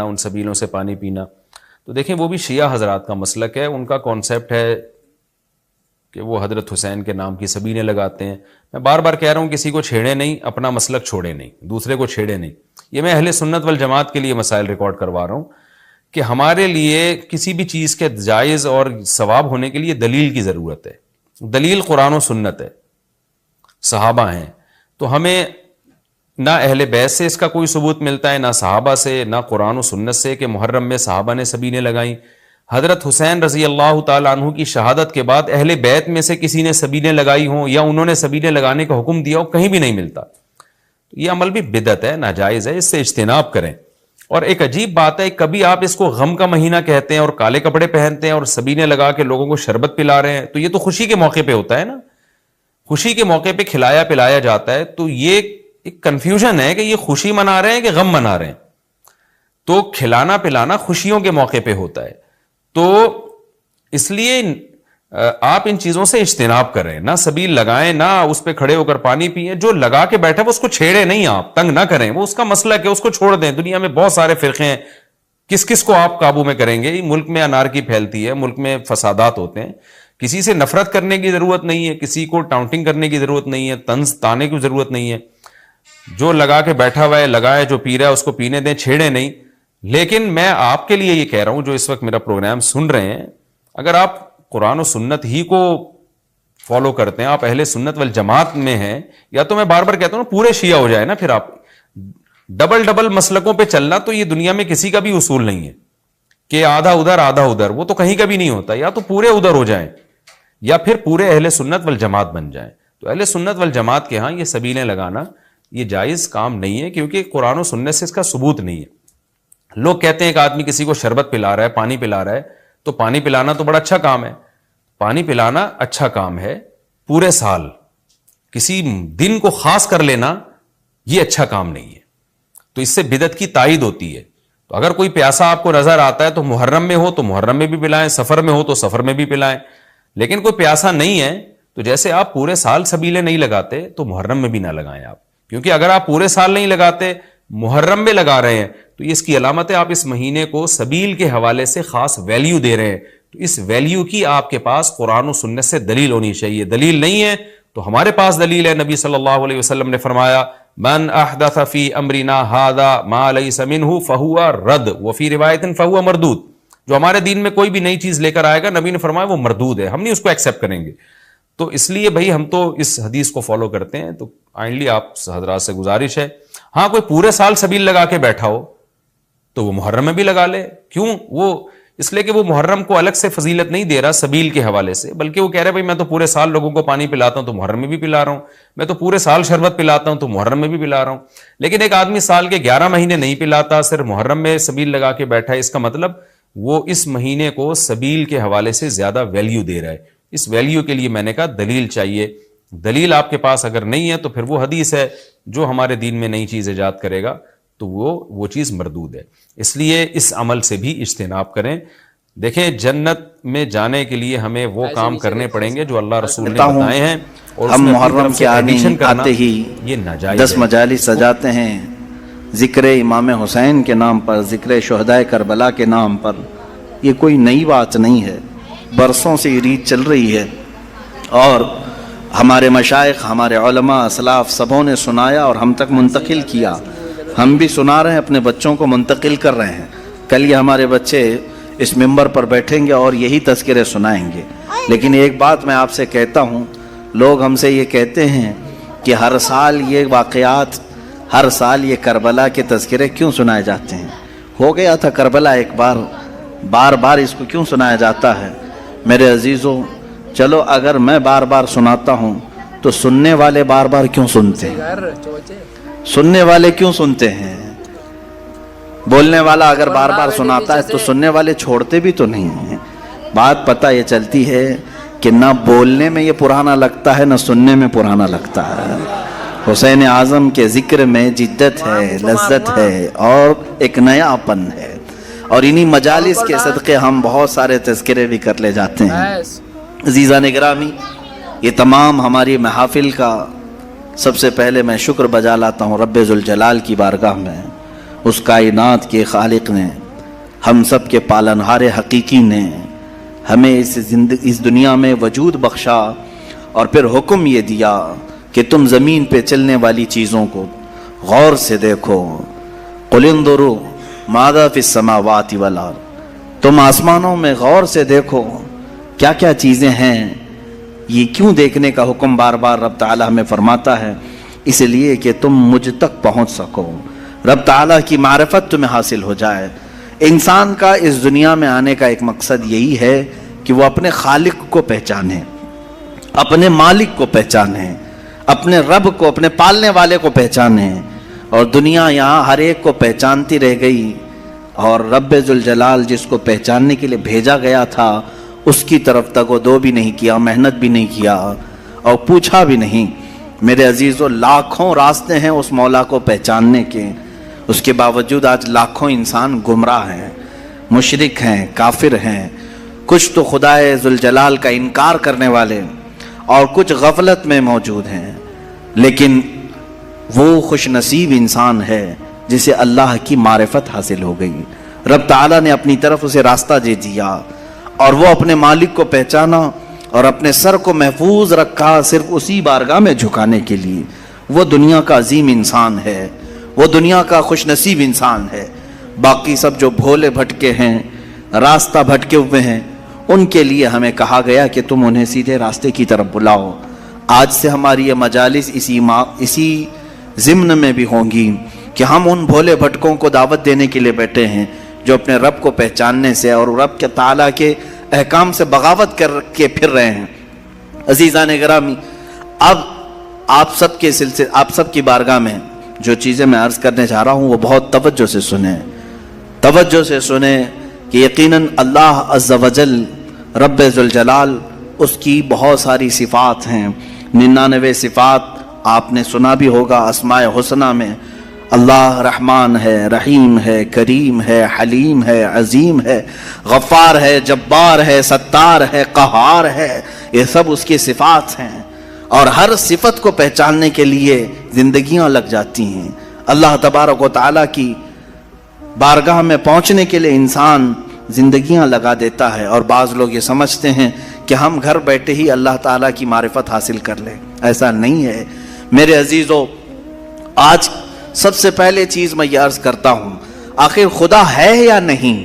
ان سبیلوں سے پانی پینا. تو دیکھیں وہ بھی شیعہ حضرات کا مسلک ہے, ان کا کانسیپٹ ہے کہ وہ حضرت حسین کے نام کی سبیلیں لگاتے ہیں. میں بار بار کہہ رہا ہوں کسی کو چھیڑے نہیں, اپنا مسلک چھوڑے نہیں, دوسرے کو چھیڑے نہیں. یہ میں اہل سنت والجماعت کے لیے مسائل ریکارڈ کروا رہا ہوں کہ ہمارے لیے کسی بھی چیز کے جائز اور ثواب ہونے کے لیے دلیل کی ضرورت ہے. دلیل قرآن و سنت ہے, صحابہ ہیں. تو ہمیں نہ اہل بیت سے اس کا کوئی ثبوت ملتا ہے, نہ صحابہ سے, نہ قرآن و سنت سے کہ محرم میں صحابہ نے سبیلیں لگائیں. حضرت حسین رضی اللہ تعالیٰ عنہ کی شہادت کے بعد اہل بیت میں سے کسی نے سبیلیں لگائی ہوں یا انہوں نے سبیلیں لگانے کا حکم دیا ہو, کہیں بھی نہیں ملتا. یہ عمل بھی بدعت ہے, ناجائز ہے, اس سے اجتناب کریں. اور ایک عجیب بات ہے, کبھی آپ اس کو غم کا مہینہ کہتے ہیں اور کالے کپڑے پہنتے ہیں اور سبیلیں لگا کے لوگوں کو شربت پلا رہے ہیں. تو یہ تو خوشی کے موقع پہ ہوتا ہے نا, خوشی کے موقع پہ کھلایا پلایا جاتا ہے. تو یہ ایک کنفیوژن ہے کہ یہ خوشی منا رہے ہیں کہ غم منا رہے ہیں. تو کھلانا پلانا خوشیوں کے موقع پہ ہوتا ہے. تو اس لیے آپ ان چیزوں سے اجتناب کریں, نہ سبیل لگائیں, نہ اس پہ کھڑے ہو کر پانی پئیں. جو لگا کے بیٹھا وہ اس کو چھیڑے نہیں, آپ تنگ نہ کریں, وہ اس کا مسلک ہے, اس کو چھوڑ دیں. دنیا میں بہت سارے فرقے ہیں, کس کس کو آپ قابو میں کریں گے؟ ملک میں انارکی پھیلتی ہے, ملک میں فسادات ہوتے ہیں. کسی سے نفرت کرنے کی ضرورت نہیں ہے, کسی کو ٹاؤنٹنگ کرنے کی ضرورت نہیں ہے, طنز تانے کی ضرورت نہیں ہے. جو لگا کے بیٹھا ہوا ہے لگائے, جو پی رہا ہے اس کو پینے دیں, چھیڑے نہیں. لیکن میں آپ کے لیے یہ کہہ رہا ہوں جو اس وقت میرا پروگرام سن رہے ہیں, اگر آپ قرآن و سنت ہی کو فالو کرتے ہیں, آپ اہل سنت والجماعت میں ہیں, یا تو میں بار بار کہتا ہوں پورے شیعہ ہو جائے نا. پھر آپ ڈبل مسلکوں پہ چلنا, تو یہ دنیا میں کسی کا بھی اصول نہیں ہے کہ آدھا ادھر آدھا ادھر, وہ تو کہیں کا بھی نہیں ہوتا. یا تو پورے ادھر ہو جائیں یا پھر پورے اہل سنت والجماعت بن جائیں. تو اہل سنت والجماعت کے ہاں یہ سبیلیں لگانا یہ جائز کام نہیں ہے, کیونکہ قرآن و سنت سے اس کا ثبوت نہیں ہے. لوگ کہتے ہیں کہ آدمی کسی کو شربت پلا رہا ہے, پانی پلا رہا ہے, تو پانی پلانا تو بڑا اچھا کام ہے. پانی پلانا اچھا کام ہے, پورے سال کسی دن کو خاص کر لینا یہ اچھا کام نہیں ہے. تو اس سے بدعت کی تائید ہوتی ہے. تو اگر کوئی پیاسا آپ کو نظر آتا ہے تو محرم میں ہو تو محرم میں بھی پلائیں, سفر میں ہو تو سفر میں بھی پلائیں. لیکن کوئی پیاسا نہیں ہے تو جیسے آپ پورے سال سبیلیں نہیں لگاتے تو محرم میں بھی نہ لگائیں آپ, کیونکہ اگر آپ پورے سال نہیں لگاتے محرم میں لگا رہے ہیں تو اس کی علامت ہے آپ اس مہینے کو سبیل کے حوالے سے خاص ویلیو دے رہے ہیں. تو اس ویلیو کی آپ کے پاس قرآن و سنت سے دلیل ہونی چاہیے. دلیل نہیں ہے تو ہمارے پاس دلیل ہے. نبی صلی اللہ علیہ وسلم نے فرمایا من احدث فی امرنا ھذا ما لیس منہ فہو رد وفی روایت فہو مردود. جو ہمارے دین میں کوئی بھی نئی چیز لے کر آئے گا, نبی نے فرمایا وہ مردود ہے, ہم نہیں اس کو ایکسیپٹ کریں گے. تو اس لیے بھائی ہم تو اس حدیث کو فالو کرتے ہیں. تو کائنڈلی آپ حضرات سے گزارش ہے, ہاں کوئی پورے سال سبیل لگا کے بیٹھا ہو تو وہ محرم میں بھی لگا لے. کیوں؟ وہ اس لیے کہ وہ محرم کو الگ سے فضیلت نہیں دے رہا سبیل کے حوالے سے, بلکہ وہ کہہ رہا ہے بھائی میں تو پورے سال لوگوں کو پانی پلاتا ہوں تو محرم میں بھی پلا رہا ہوں, میں تو پورے سال شربت پلاتا ہوں تو محرم میں بھی پلا رہا ہوں. لیکن ایک آدمی سال کے 11 مہینے نہیں پلاتا, صرف محرم میں سبیل لگا کے بیٹھا ہے, اس کا مطلب وہ اس مہینے کو سبیل کے حوالے سے زیادہ ویلیو دے رہا ہے. اس ویلیو کے لیے میں نے کہا دلیل چاہیے. دلیل آپ کے پاس اگر نہیں ہے تو پھر وہ حدیث ہے جو ہمارے دین میں نئی چیز ایجاد کرے گا تو وہ چیز مردود ہے. اس لیے اس عمل سے بھی اجتناب کریں. دیکھیں جنت میں جانے کے لیے ہمیں وہ کام کرنے پڑیں گے جو اللہ رسول نے بتائے ہیں, اور ہم محرم کے آتے ہی یہ ناجائز 10 مجالس سجاتے ہیں ذکر امام حسین کے نام پر, ذکر شہدائے کربلا کے نام پر. یہ کوئی نئی بات نہیں ہے, برسوں سے یہ ریت چل رہی ہے, اور ہمارے مشائخ, ہمارے علماء اسلاف سبوں نے سنایا اور ہم تک منتقل کیا. ہم بھی سنا رہے ہیں, اپنے بچوں کو منتقل کر رہے ہیں. کل یہ ہمارے بچے اس ممبر پر بیٹھیں گے اور یہی تذکرے سنائیں گے. لیکن ایک بات میں آپ سے کہتا ہوں, لوگ ہم سے یہ کہتے ہیں کہ ہر سال یہ واقعات, ہر سال یہ کربلا کے تذکرے کیوں سنائے جاتے ہیں؟ ہو گیا تھا کربلا ایک بار, بار بار اس کو کیوں سنایا جاتا ہے؟ میرے عزیزوں, چلو اگر میں بار بار سناتا ہوں تو سننے والے بار بار کیوں سنتے ہیں؟ سننے والے کیوں سنتے ہیں؟ بولنے والا اگر بار بار سناتا ہے تو سننے والے چھوڑتے بھی تو نہیں ہیں. بات پتہ یہ چلتی ہے کہ نہ بولنے میں یہ پرانا لگتا ہے, نہ سننے میں پرانا لگتا ہے. حسین اعظم کے ذکر میں جدت ہے, لذت ہے اور ایک نیا پن ہے, اور انہی مجالس کے صدقے ہم بہت سارے تذکرے بھی کر لے جاتے ہیں. عزیزان گرامی, یہ تمام ہماری محافل کا سب سے پہلے میں شکر بجا لاتا ہوں رب ذوالجلال کی بارگاہ میں. اس کائنات کے خالق نے، ہم سب کے پالنہار حقیقی نے ہمیں اس دنیا میں وجود بخشا، اور پھر حکم یہ دیا کہ تم زمین پہ چلنے والی چیزوں کو غور سے دیکھو۔ قل انظروا ماذا فی السماوات والارض، تم آسمانوں میں غور سے دیکھو کیا کیا چیزیں ہیں۔ یہ کیوں دیکھنے کا حکم بار بار رب تعالیٰ ہمیں فرماتا ہے؟ اس لیے کہ تم مجھ تک پہنچ سکو، رب تعالیٰ کی معرفت تمہیں حاصل ہو جائے۔ انسان کا اس دنیا میں آنے کا ایک مقصد یہی ہے کہ وہ اپنے خالق کو پہچانے، اپنے مالک کو پہچانے، اپنے رب کو، اپنے پالنے والے کو پہچانے۔ اور دنیا یہاں ہر ایک کو پہچانتی رہ گئی، اور رب ذوالجلال جس کو پہچاننے کے لیے بھیجا گیا تھا اس کی طرف تک وہ دو بھی نہیں کیا، محنت بھی نہیں کیا اور پوچھا بھی نہیں۔ میرے عزیزو، لاکھوں راستے ہیں اس مولا کو پہچاننے کے، اس کے باوجود آج لاکھوں انسان گمراہ ہیں، مشرک ہیں، کافر ہیں، کچھ تو خدا ذوالجلال کا انکار کرنے والے اور کچھ غفلت میں موجود ہیں۔ لیکن وہ خوش نصیب انسان ہے جسے اللہ کی معرفت حاصل ہو گئی، رب تعالیٰ نے اپنی طرف اسے راستہ دے دیا اور وہ اپنے مالک کو پہچانا اور اپنے سر کو محفوظ رکھا صرف اسی بارگاہ میں جھکانے کے لیے۔ وہ دنیا کا عظیم انسان ہے، وہ دنیا کا خوش نصیب انسان ہے۔ باقی سب جو بھولے بھٹکے ہیں، راستہ بھٹکے ہوئے ہیں، ان کے لیے ہمیں کہا گیا کہ تم انہیں سیدھے راستے کی طرف بلاؤ۔ آج سے ہماری یہ مجالس اسی ضمن میں بھی ہوں گی کہ ہم ان بھولے بھٹکوں کو دعوت دینے کے لیے بیٹھے ہیں جو اپنے رب کو پہچاننے سے اور رب کے تعالیٰ کے احکام سے بغاوت کر کے پھر رہے ہیں۔ عزیزان گرامی، اب آپ سب کی بارگاہ میں جو چیزیں میں عرض کرنے جا رہا ہوں وہ بہت توجہ سے سنیں کہ یقیناً اللہ عز و جل رب ذوالجلال اس کی بہت ساری صفات ہیں، 99 صفات آپ نے سنا بھی ہوگا۔ اسماء حسنہ میں اللہ رحمان ہے، رحیم ہے، کریم ہے، حلیم ہے، عظیم ہے، غفار ہے، جبار ہے، ستار ہے، قہار ہے، یہ سب اس کی صفات ہیں۔ اور ہر صفت کو پہچاننے کے لیے زندگیاں لگ جاتی ہیں۔ اللہ تبارک و تعالیٰ کی بارگاہ میں پہنچنے کے لیے انسان زندگیاں لگا دیتا ہے، اور بعض لوگ یہ سمجھتے ہیں کہ ہم گھر بیٹھے ہی اللہ تعالیٰ کی معرفت حاصل کر لیں۔ ایسا نہیں ہے میرے عزیزو۔ آج سب سے پہلے چیز میں یہ عرض کرتا ہوں، آخر خدا ہے یا نہیں؟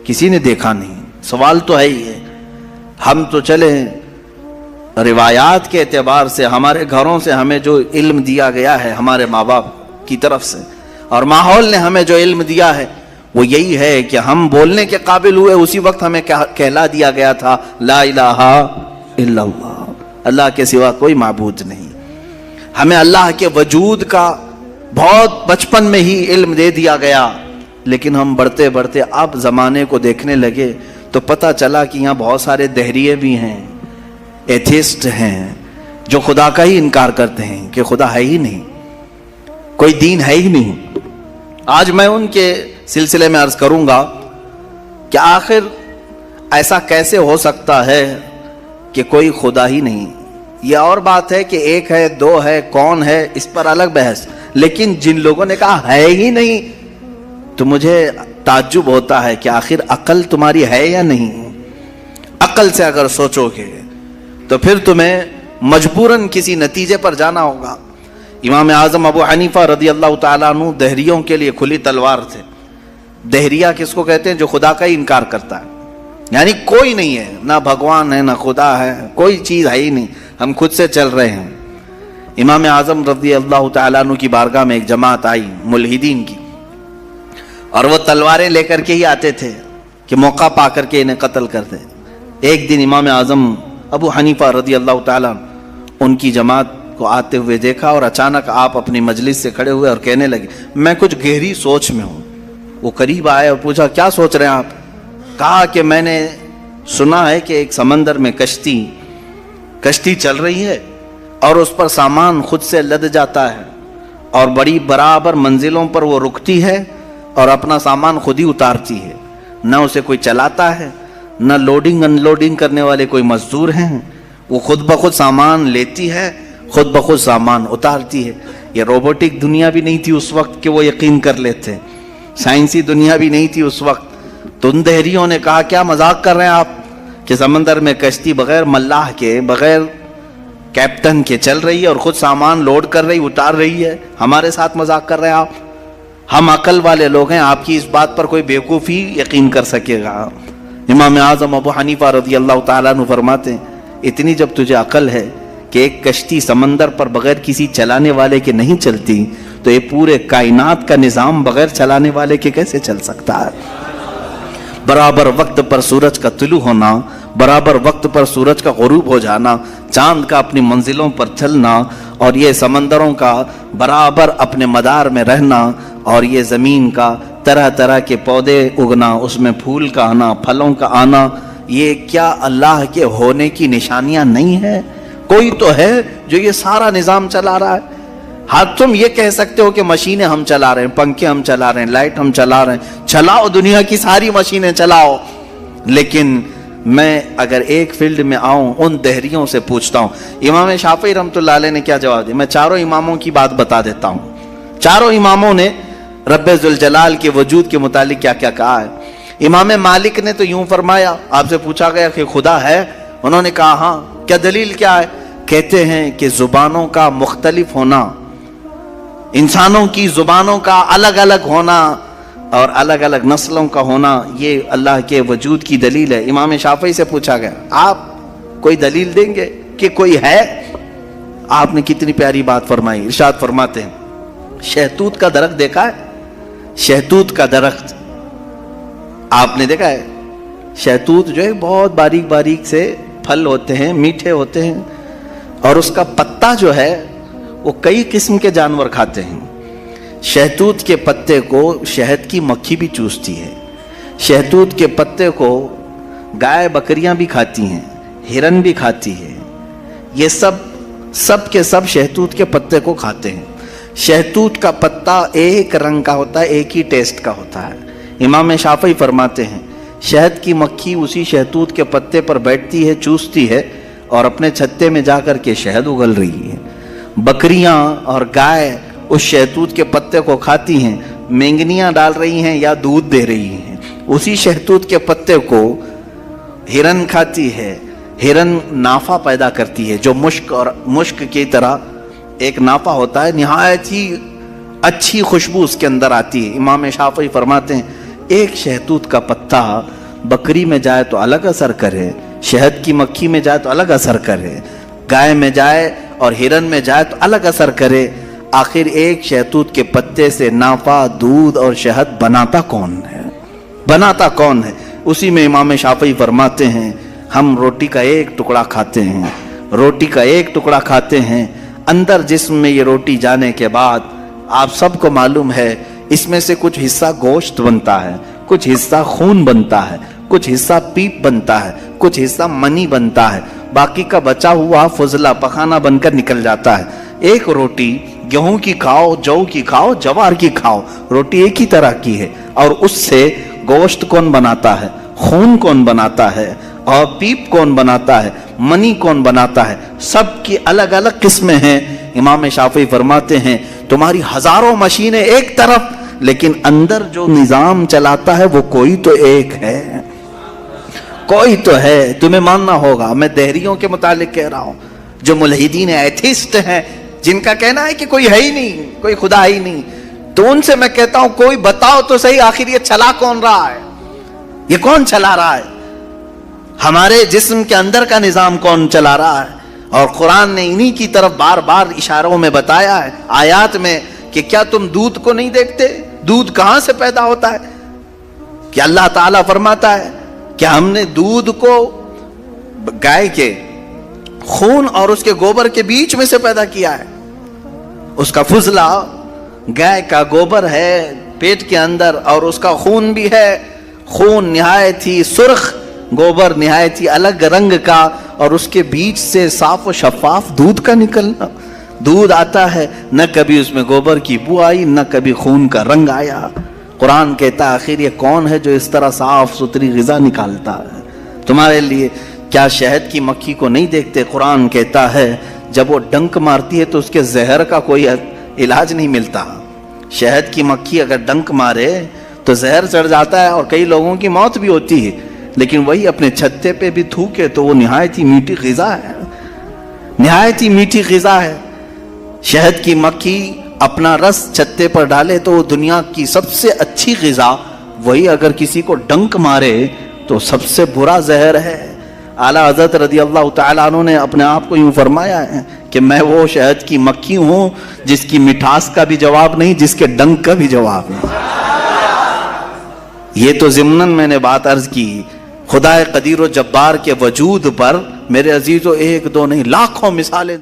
کسی نے دیکھا نہیں، سوال تو ہے ہی ہے۔ ہم تو چلے روایات کے اعتبار سے، ہمارے گھروں سے ہمیں جو علم دیا گیا ہے ہمارے ماں باپ کی طرف سے، اور ماحول نے ہمیں جو علم دیا ہے وہ یہی ہے کہ ہم بولنے کے قابل ہوئے اسی وقت ہمیں کہلا دیا گیا تھا لا الہ الا اللہ، اللہ کے سوا کوئی معبود نہیں۔ ہمیں اللہ کے وجود کا بہت بچپن میں ہی علم دے دیا گیا، لیکن ہم بڑھتے بڑھتے اب زمانے کو دیکھنے لگے تو پتہ چلا کہ یہاں بہت سارے دہریے بھی ہیں، ایتھیسٹ ہیں، جو خدا کا ہی انکار کرتے ہیں کہ خدا ہے ہی نہیں، کوئی دین ہے ہی نہیں۔ آج میں ان کے سلسلے میں عرض کروں گا کہ آخر ایسا کیسے ہو سکتا ہے کہ کوئی خدا ہی نہیں۔ یہ اور بات ہے کہ ایک ہے، دو ہے، کون ہے، اس پر الگ بحث، لیکن جن لوگوں نے کہا ہے ہی نہیں تو مجھے تعجب ہوتا ہے کہ آخر عقل تمہاری ہے یا نہیں؟ عقل سے اگر سوچو گے تو پھر تمہیں مجبوراً کسی نتیجے پر جانا ہوگا۔ امام اعظم ابو حنیفہ رضی اللہ تعالیٰ عنہ دہریوں کے لیے کھلی تلوار تھے۔ دہریہ کس کو کہتے ہیں؟ جو خدا کا ہی انکار کرتا ہے، یعنی کوئی نہیں ہے، نہ بھگوان ہے، نہ خدا ہے، کوئی چیز ہے ہی نہیں، ہم خود سے چل رہے ہیں۔ امام اعظم رضی اللہ تعالیٰ عنہ کی بارگاہ میں ایک جماعت آئی ملحدین کی، اور وہ تلواریں لے کر کے ہی آتے تھے کہ موقع پا کر کے انہیں قتل کر دیں۔ ایک دن امام اعظم ابو حنیفہ رضی اللہ تعالیٰ ان کی جماعت کو آتے ہوئے دیکھا، اور اچانک آپ اپنی مجلس سے کھڑے ہوئے اور کہنے لگے میں کچھ گہری سوچ میں ہوں۔ وہ قریب آئے اور پوچھا کیا سوچ رہے ہیں آپ؟ کہا کہ میں نے سنا ہے کہ ایک سمندر میں کشتی چل رہی ہے اور اس پر سامان خود سے لد جاتا ہے، اور بڑی برابر منزلوں پر وہ رکتی ہے اور اپنا سامان خود ہی اتارتی ہے، نہ اسے کوئی چلاتا ہے، نہ لوڈنگ ان لوڈنگ کرنے والے کوئی مزدور ہیں، وہ خود بخود سامان لیتی ہے، خود بخود سامان اتارتی ہے۔ یہ روبوٹک دنیا بھی نہیں تھی اس وقت کہ وہ یقین کر لیتے, سائنسی دنیا بھی نہیں تھی اس وقت. تو ان دہریوں نے کہا کیا مذاق کر رہے ہیں آپ کہ سمندر میں کشتی بغیر ملاح کے, بغیر کیپٹن کے چل رہی ہے اور خود سامان لوڈ کر رہی, اتار رہی ہے, ہمارے ساتھ مذاق کر رہے ہیں آپ؟ ہم عقل والے لوگ ہیں, آپ کی اس بات پر کوئی بیوقوفی یقین کر سکے گا. امام اعظم ابو حنیفہ رضی اللہ تعالیٰ عنہ فرماتے ہیں اتنی جب تجھے عقل ہے کہ ایک کشتی سمندر پر بغیر کسی چلانے والے کے نہیں چلتی, تو یہ پورے کائنات کا نظام بغیر چلانے والے کے کیسے چل سکتا ہے؟ برابر وقت پر سورج کا طلوع ہونا, برابر وقت پر سورج کا غروب ہو جانا, چاند کا اپنی منزلوں پر چلنا, اور یہ سمندروں کا برابر اپنے مدار میں رہنا, اور یہ زمین کا طرح طرح کے پودے اگنا, اس میں پھول کا آنا, پھلوں کا آنا, یہ کیا اللہ کے ہونے کی نشانیاں نہیں ہے؟ کوئی تو ہے جو یہ سارا نظام چلا رہا ہے. ہاں تم یہ کہہ سکتے ہو کہ مشینیں ہم چلا رہے ہیں, پنکھے ہم چلا رہے ہیں, لائٹ ہم چلا رہے ہیں, چلاؤ دنیا کی ساری مشینیں چلاؤ, لیکن میں اگر ایک فیلڈ میں آؤں ان دہریوں سے پوچھتا ہوں. امام شافعی رحمۃ اللہ علیہ نے کیا جواب دیا؟ میں چاروں اماموں کی بات بتا دیتا ہوں. چاروں اماموں نے رب ذوالجلال کے وجود کے متعلق کیا کیا کہا ہے. امام مالک نے تو یوں فرمایا, آپ سے پوچھا گیا کہ خدا ہے, انہوں نے کہا ہاں. کیا دلیل کیا ہے؟ کہتے ہیں کہ زبانوں کا مختلف ہونا, انسانوں کی زبانوں کا الگ الگ ہونا اور الگ الگ نسلوں کا ہونا, یہ اللہ کے وجود کی دلیل ہے. امام شافعی سے پوچھا گیا آپ کوئی دلیل دیں گے کہ کوئی ہے؟ آپ نے کتنی پیاری بات فرمائی. ارشاد فرماتے ہیں شہتوت کا درخت دیکھا ہے؟ شہتوت کا درخت آپ نے دیکھا ہے؟ شہتوت جو ہے بہت باریک باریک سے پھل ہوتے ہیں, میٹھے ہوتے ہیں, اور اس کا پتا جو ہے وہ کئی قسم کے جانور کھاتے ہیں. شہتوت کے پتے کو شہد کی مکھی بھی چوستی ہے. شہتوت کے پتے کو گائے بکریاں بھی کھاتی ہیں, ہرن بھی کھاتی ہے. یہ سب کے سب شہتوت کے پتے کو کھاتے ہیں. شہتوت کا پتا ایک رنگ کا ہوتا ہے, ایک ہی ٹیسٹ کا ہوتا ہے. امام شافعی فرماتے ہیں شہد کی مکھی اسی شہتوت کے پتے پر بیٹھتی ہے, چوستی ہے, اور اپنے چھتے میں جا کر کے شہد اگل رہی ہے. بکریاں اور گائے اس شہتوت کے پتے کو کھاتی ہیں, مینگنیاں ڈال رہی ہیں یا دودھ دے رہی ہیں. اسی شہتوت کے پتے کو ہرن کھاتی ہے. ہرن نافہ پیدا کرتی ہے جو مشک کی طرح ایک نافہ ہوتا ہے, نہایت ہی اچھی خوشبو اس کے اندر آتی ہے. امام شافعی فرماتے ہیں ایک شہتوت کا پتا بکری میں جائے تو الگ اثر کرے, شہد کی مکھی میں جائے تو الگ اثر کرے, گائے میں جائے اور ہرن میں جائے تو الگ اثر کرے. آخر ایک شہتوت کے پتے سے نافع, دودھ اور شہد بناتا کون ہے؟ بناتا کون ہے؟ اسی میں امام شافعی فرماتے ہیں ہم روٹی کا ایک ٹکڑا کھاتے ہیں, روٹی کا ایک ٹکڑا کھاتے ہیں, اندر جسم میں یہ روٹی جانے کے بعد آپ سب کو معلوم ہے اس میں سے کچھ حصہ گوشت بنتا ہے, کچھ حصہ خون بنتا ہے, کچھ حصہ پیپ بنتا ہے, کچھ حصہ منی بنتا ہے, باقی کا بچا ہوا فضلہ پخانہ بن کر نکل جاتا ہے. ایک روٹی گیہوں کی کھاؤ, جو کی کھاؤ, جوار کی کھاؤ, روٹی ایک ہی طرح کی ہے, اور اس سے گوشت کون بناتا ہے, خون کون بناتا ہے, اور پیپ کون بناتا ہے, منی کون بناتا ہے, سب کی الگ الگ قسمیں ہیں. امام شافعی فرماتے ہیں تمہاری ہزاروں مشینیں ایک طرف, لیکن اندر جو نظام چلاتا ہے وہ کوئی تو ایک ہے, کوئی تو ہے. تمہیں ماننا ہوگا. میں دہریوں کے متعلق کہہ رہا ہوں جو ملحدین ایتھیسٹ ہیں, جن کا کہنا ہے کہ کوئی ہے ہی نہیں, کوئی خدا ہی نہیں, تو ان سے میں کہتا ہوں کوئی بتاؤ تو صحیح آخر یہ چلا کون رہا ہے, یہ کون چلا رہا ہے, ہمارے جسم کے اندر کا نظام کون چلا رہا ہے. اور قرآن نے انہی کی طرف بار بار اشاروں میں بتایا ہے آیات میں کہ کیا تم دودھ کو نہیں دیکھتے, دودھ کہاں سے پیدا ہوتا ہے. کہ اللہ تعالیٰ فرماتا ہے کہ ہم نے دودھ کو گائے کے خون اور اس کے گوبر کے بیچ میں سے پیدا کیا ہے. اس کا فضلہ گائے کا گوبر ہے پیٹ کے اندر, اور اس کا خون بھی ہے, خون نہایت ہی سرخ, گوبر نہایت ہی الگ رنگ کا, اور اس کے بیچ سے صاف و شفاف دودھ کا نکلنا. دودھ آتا ہے, نہ کبھی اس میں گوبر کی بو آئی, نہ کبھی خون کا رنگ آیا. قرآن کہتا ہے آخر یہ کون ہے جو اس طرح صاف ستھری غذا نکالتا ہے تمہارے لیے. کیا شہد کی مکھی کو نہیں دیکھتے؟ قرآن کہتا ہے جب وہ ڈنک مارتی ہے تو اس کے زہر کا کوئی علاج نہیں ملتا. شہد کی مکھی اگر ڈنک مارے تو زہر چڑھ جاتا ہے اور کئی لوگوں کی موت بھی ہوتی ہے, لیکن وہی اپنے چھتے پہ بھی تھوکے تو وہ نہایت ہی میٹھی غذا ہے, نہایت ہی میٹھی غذا ہے. شہد کی مکھی اپنا رس چھتے پر ڈالے تو وہ دنیا کی سب سے اچھی غذا, وہی اگر کسی کو ڈنک مارے تو سب سے برا زہر ہے. اعلیٰ حضرت رضی اللہ تعالیٰ عنہ نے اپنے آپ کو یوں فرمایا ہے کہ میں وہ شہد کی مکھی ہوں جس کی مٹھاس کا بھی جواب نہیں, جس کے ڈنک کا بھی جواب نہیں. یہ تو ضمناً میں نے بات عرض کی. خدا قدیر و جبار کے وجود پر میرے عزیزو ایک دو نہیں لاکھوں مثالیں